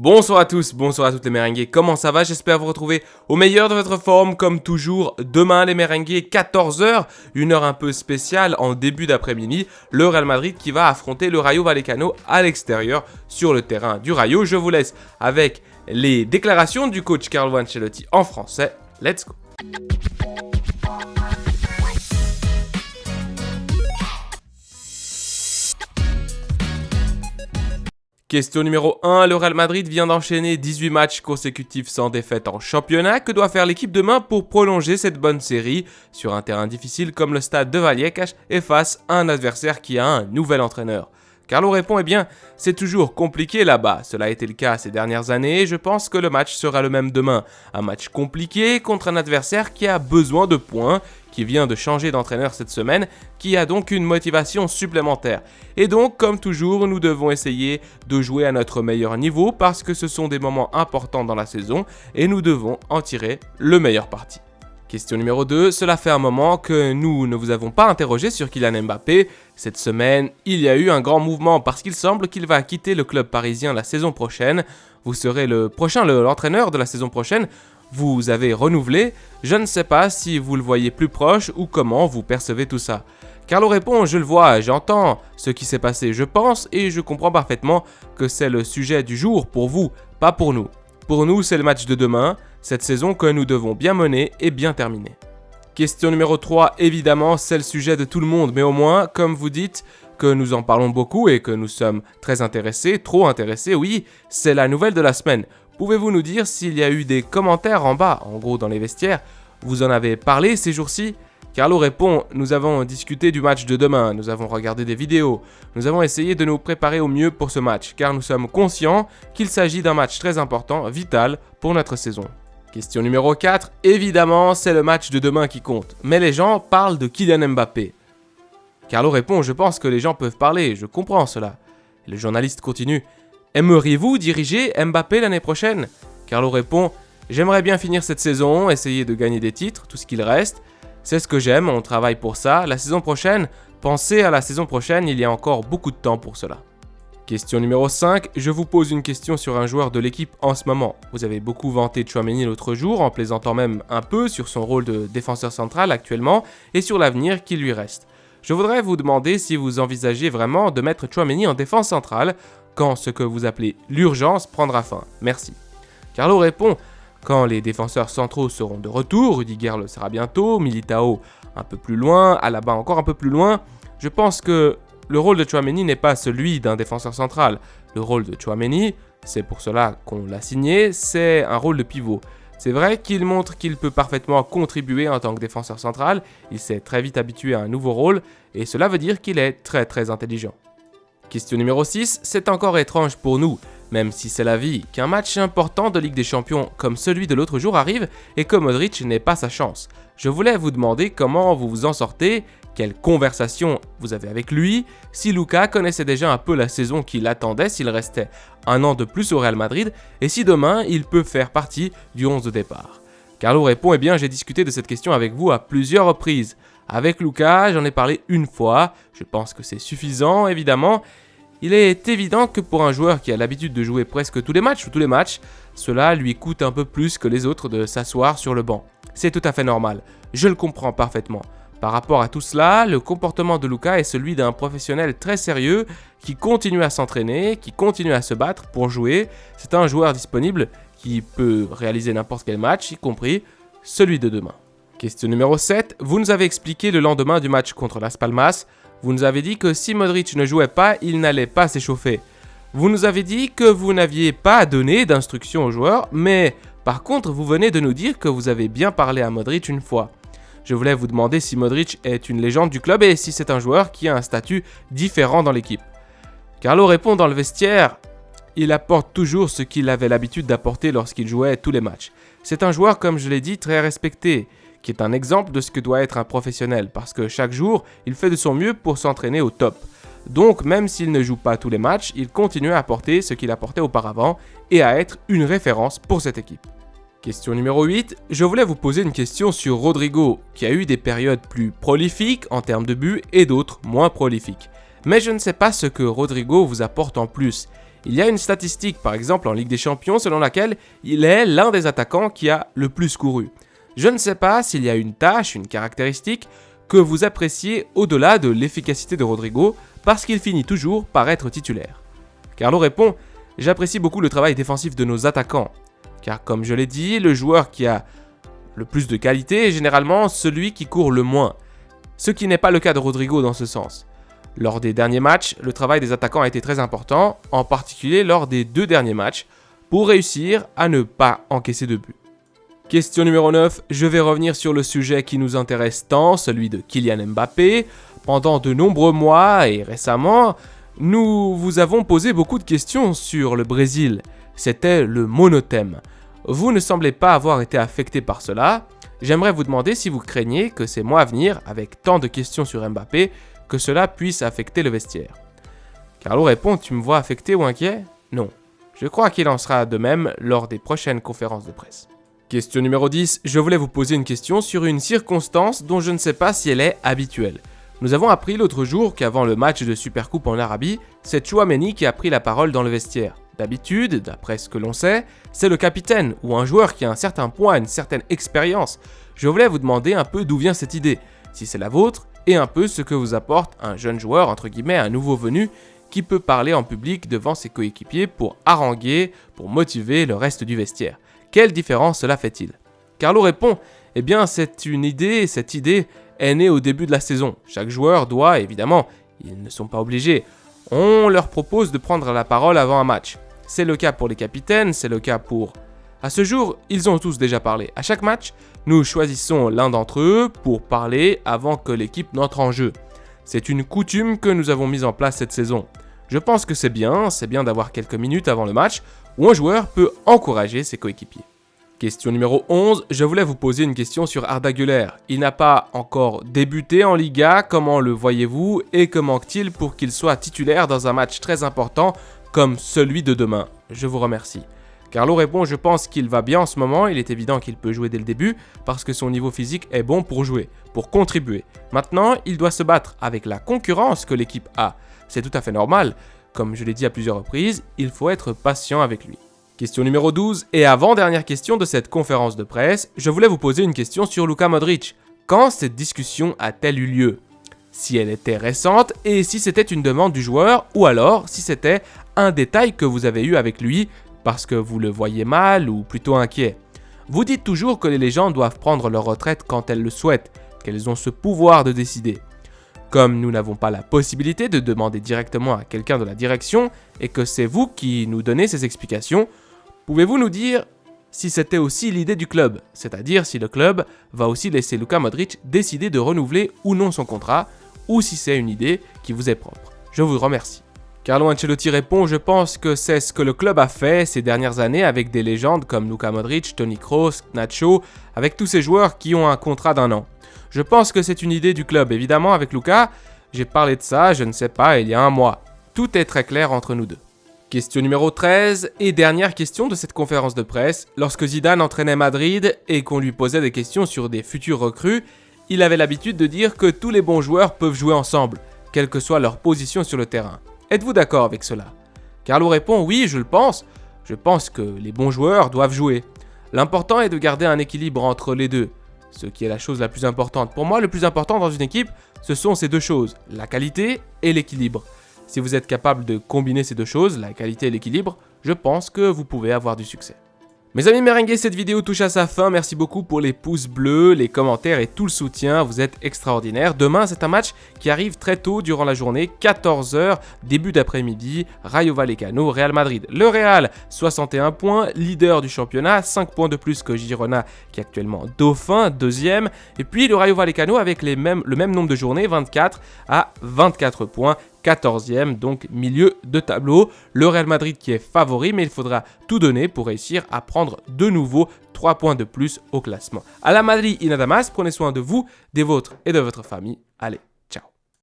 Bonsoir à tous, bonsoir à toutes les merengues, comment ça va? J'espère vous retrouver au meilleur de votre forme comme toujours. Demain les merengues, 14h, une heure un peu spéciale en début d'après-midi, le Real Madrid qui va affronter le Rayo Vallecano à l'extérieur sur le terrain du Rayo. Je vous laisse avec les déclarations du coach Carlo Ancelotti en français. Let's go! Question numéro 1, le Real Madrid vient d'enchaîner 18 matchs consécutifs sans défaite en championnat. Que doit faire l'équipe demain pour prolonger cette bonne série sur un terrain difficile comme le stade de Vallecas et face à un adversaire qui a un nouvel entraîneur? Carlo répond, c'est toujours compliqué là-bas. Cela a été le cas ces dernières années et je pense que le match sera le même demain. Un match compliqué contre un adversaire qui a besoin de points, qui vient de changer d'entraîneur cette semaine, qui a donc une motivation supplémentaire. Et donc, comme toujours, nous devons essayer de jouer à notre meilleur niveau parce que ce sont des moments importants dans la saison et nous devons en tirer le meilleur parti. Question numéro 2, cela fait un moment que nous ne vous avons pas interrogé sur Kylian Mbappé. Cette semaine, il y a eu un grand mouvement parce qu'il semble qu'il va quitter le club parisien la saison prochaine. Vous serez l'entraîneur de la saison prochaine. Vous avez renouvelé. Je ne sais pas si vous le voyez plus proche ou comment vous percevez tout ça. Carlo répond, je le vois, j'entends ce qui s'est passé, je pense et je comprends parfaitement que c'est le sujet du jour pour vous, pas pour nous. Pour nous, c'est le match de demain, cette saison que nous devons bien mener et bien terminer. Question numéro 3, évidemment, c'est le sujet de tout le monde, mais au moins, comme vous dites, que nous en parlons beaucoup et que nous sommes très intéressés, trop intéressés, oui, c'est la nouvelle de la semaine. Pouvez-vous nous dire s'il y a eu des commentaires en bas, en gros dans les vestiaires? Vous en avez parlé ces jours-ci? Carlo répond, nous avons discuté du match de demain, nous avons regardé des vidéos, nous avons essayé de nous préparer au mieux pour ce match, car nous sommes conscients qu'il s'agit d'un match très important, vital pour notre saison. Question numéro 4, évidemment c'est le match de demain qui compte, mais les gens parlent de Kylian Mbappé. Carlo répond, je pense que les gens peuvent parler, je comprends cela. Et le journaliste continue, aimeriez-vous diriger Mbappé l'année prochaine? Carlo répond, j'aimerais bien finir cette saison, essayer de gagner des titres, tout ce qu'il reste. C'est ce que j'aime, on travaille pour ça. La saison prochaine, pensez à la saison prochaine, il y a encore beaucoup de temps pour cela. Question numéro 5, je vous pose une question sur un joueur de l'équipe en ce moment. Vous avez beaucoup vanté Tchouaméni l'autre jour, en plaisantant même un peu sur son rôle de défenseur central actuellement et sur l'avenir qui lui reste. Je voudrais vous demander si vous envisagez vraiment de mettre Tchouaméni en défense centrale quand ce que vous appelez l'urgence prendra fin. Merci. Carlo répond, quand les défenseurs centraux seront de retour, Rudiger le sera bientôt, Militao un peu plus loin, Alaba encore un peu plus loin, je pense que le rôle de Tchouaméni n'est pas celui d'un défenseur central. Le rôle de Tchouaméni, c'est pour cela qu'on l'a signé, c'est un rôle de pivot. C'est vrai qu'il montre qu'il peut parfaitement contribuer en tant que défenseur central, il s'est très vite habitué à un nouveau rôle, et cela veut dire qu'il est très très intelligent. Question numéro 6, c'est encore étrange pour nous, même si c'est la vie, qu'un match important de Ligue des Champions comme celui de l'autre jour arrive et que Modric n'ait pas sa chance. Je voulais vous demander comment vous vous en sortez, quelle conversation vous avez avec lui, si Luka connaissait déjà un peu la saison qu'il attendait s'il restait un an de plus au Real Madrid et si demain il peut faire partie du 11 de départ. Carlo répond, j'ai discuté de cette question avec vous à plusieurs reprises. Avec Luka, j'en ai parlé une fois, je pense que c'est suffisant évidemment. Il est évident que pour un joueur qui a l'habitude de jouer presque tous les matchs, cela lui coûte un peu plus que les autres de s'asseoir sur le banc. C'est tout à fait normal, je le comprends parfaitement. Par rapport à tout cela, le comportement de Luka est celui d'un professionnel très sérieux qui continue à s'entraîner, qui continue à se battre pour jouer. C'est un joueur disponible qui peut réaliser n'importe quel match, y compris celui de demain. Question numéro 7, vous nous avez expliqué le lendemain du match contre Las Palmas. Vous nous avez dit que si Modric ne jouait pas, il n'allait pas s'échauffer. Vous nous avez dit que vous n'aviez pas donné d'instructions aux joueurs, mais par contre, vous venez de nous dire que vous avez bien parlé à Modric une fois. Je voulais vous demander si Modric est une légende du club et si c'est un joueur qui a un statut différent dans l'équipe. Carlo répond dans le vestiaire, il apporte toujours ce qu'il avait l'habitude d'apporter lorsqu'il jouait tous les matchs. C'est un joueur, comme je l'ai dit, très respecté, qui est un exemple de ce que doit être un professionnel, parce que chaque jour, il fait de son mieux pour s'entraîner au top. Donc, même s'il ne joue pas tous les matchs, il continue à apporter ce qu'il apportait auparavant et à être une référence pour cette équipe. Question numéro 8, je voulais vous poser une question sur Rodrigo, qui a eu des périodes plus prolifiques en termes de buts et d'autres moins prolifiques. Mais je ne sais pas ce que Rodrigo vous apporte en plus. Il y a une statistique, par exemple en Ligue des Champions, selon laquelle il est l'un des attaquants qui a le plus couru. Je ne sais pas s'il y a une tâche, une caractéristique que vous appréciez au-delà de l'efficacité de Rodrigo, parce qu'il finit toujours par être titulaire. Carlo répond « J'apprécie beaucoup le travail défensif de nos attaquants, car comme je l'ai dit, le joueur qui a le plus de qualité est généralement celui qui court le moins, ce qui n'est pas le cas de Rodrigo dans ce sens. Lors des derniers matchs, le travail des attaquants a été très important, en particulier lors des 2 derniers matchs, pour réussir à ne pas encaisser de but. » Question numéro 9, je vais revenir sur le sujet qui nous intéresse tant, celui de Kylian Mbappé. Pendant de nombreux mois et récemment, nous vous avons posé beaucoup de questions sur le Brésil. C'était le monothème. Vous ne semblez pas avoir été affecté par cela. J'aimerais vous demander si vous craignez que ces mois à venir, avec tant de questions sur Mbappé, que cela puisse affecter le vestiaire. Carlo répond, tu me vois affecté ou inquiet ? Non. Je crois qu'il en sera de même lors des prochaines conférences de presse. Question numéro 10, je voulais vous poser une question sur une circonstance dont je ne sais pas si elle est habituelle. Nous avons appris l'autre jour qu'avant le match de Supercoupe en Arabie, c'est Tchouaméni qui a pris la parole dans le vestiaire. D'habitude, d'après ce que l'on sait, c'est le capitaine ou un joueur qui a un certain poids, une certaine expérience. Je voulais vous demander un peu d'où vient cette idée, si c'est la vôtre, et un peu ce que vous apporte un jeune joueur, entre guillemets, un nouveau venu, qui peut parler en public devant ses coéquipiers pour haranguer, pour motiver le reste du vestiaire. Quelle différence cela fait-il ? Carlo répond, eh bien c'est une idée, cette idée est née au début de la saison. Chaque joueur doit, évidemment, ils ne sont pas obligés, on leur propose de prendre la parole avant un match. C'est le cas pour les capitaines, c'est le cas pour... À ce jour, ils ont tous déjà parlé. À chaque match, nous choisissons l'un d'entre eux pour parler avant que l'équipe n'entre en jeu. C'est une coutume que nous avons mise en place cette saison. Je pense que c'est bien d'avoir quelques minutes avant le match où un joueur peut encourager ses coéquipiers. Question numéro 11, je voulais vous poser une question sur Arda Güler. Il n'a pas encore débuté en Liga, comment le voyez-vous et que manque-t-il pour qu'il soit titulaire dans un match très important comme celui de demain ? Je vous remercie. Carlo répond, je pense qu'il va bien en ce moment, il est évident qu'il peut jouer dès le début parce que son niveau physique est bon pour jouer, pour contribuer. Maintenant, il doit se battre avec la concurrence que l'équipe a. C'est tout à fait normal. Comme je l'ai dit à plusieurs reprises, il faut être patient avec lui. Question numéro 12, et avant-dernière question de cette conférence de presse, je voulais vous poser une question sur Luka Modric. Quand cette discussion a-t-elle eu lieu ? Si elle était récente et si c'était une demande du joueur ou alors si c'était un détail que vous avez eu avec lui parce que vous le voyez mal ou plutôt inquiet. Vous dites toujours que les légendes doivent prendre leur retraite quand elles le souhaitent, qu'elles ont ce pouvoir de décider. Comme nous n'avons pas la possibilité de demander directement à quelqu'un de la direction et que c'est vous qui nous donnez ces explications, pouvez-vous nous dire si c'était aussi l'idée du club, c'est-à-dire si le club va aussi laisser Luka Modric décider de renouveler ou non son contrat, ou si c'est une idée qui vous est propre. Je vous remercie. Carlo Ancelotti répond, je pense que c'est ce que le club a fait ces dernières années avec des légendes comme Luka Modric, Toni Kroos, Nacho, avec tous ces joueurs qui ont un contrat d'1 an. Je pense que c'est une idée du club, évidemment avec Luka, j'ai parlé de ça, je ne sais pas, il y a 1 mois. Tout est très clair entre nous deux. Question numéro 13 et dernière question de cette conférence de presse. Lorsque Zidane entraînait Madrid et qu'on lui posait des questions sur des futurs recrues, il avait l'habitude de dire que tous les bons joueurs peuvent jouer ensemble, quelle que soit leur position sur le terrain. Êtes-vous d'accord avec cela ? Carlo répond, oui, je le pense. Je pense que les bons joueurs doivent jouer. L'important est de garder un équilibre entre les deux. Ce qui est la chose la plus importante. Pour moi, le plus important dans une équipe, ce sont ces 2 choses, la qualité et l'équilibre. Si vous êtes capable de combiner ces 2 choses, la qualité et l'équilibre, je pense que vous pouvez avoir du succès. Mes amis merengues, cette vidéo touche à sa fin. Merci beaucoup pour les pouces bleus, les commentaires et tout le soutien. Vous êtes extraordinaires. Demain, c'est un match qui arrive très tôt durant la journée, 14h, début d'après-midi, Rayo Vallecano, Real Madrid. Le Real, 61 points, leader du championnat, 5 points de plus que Girona, qui est actuellement dauphin, 2e. Et puis le Rayo Vallecano avec le même nombre de journées, 24 à 24 points. 14e, donc milieu de tableau. Le Real Madrid qui est favori, mais il faudra tout donner pour réussir à prendre de nouveau 3 points de plus au classement. À la Madrid y nada más, prenez soin de vous, des vôtres et de votre famille. Allez.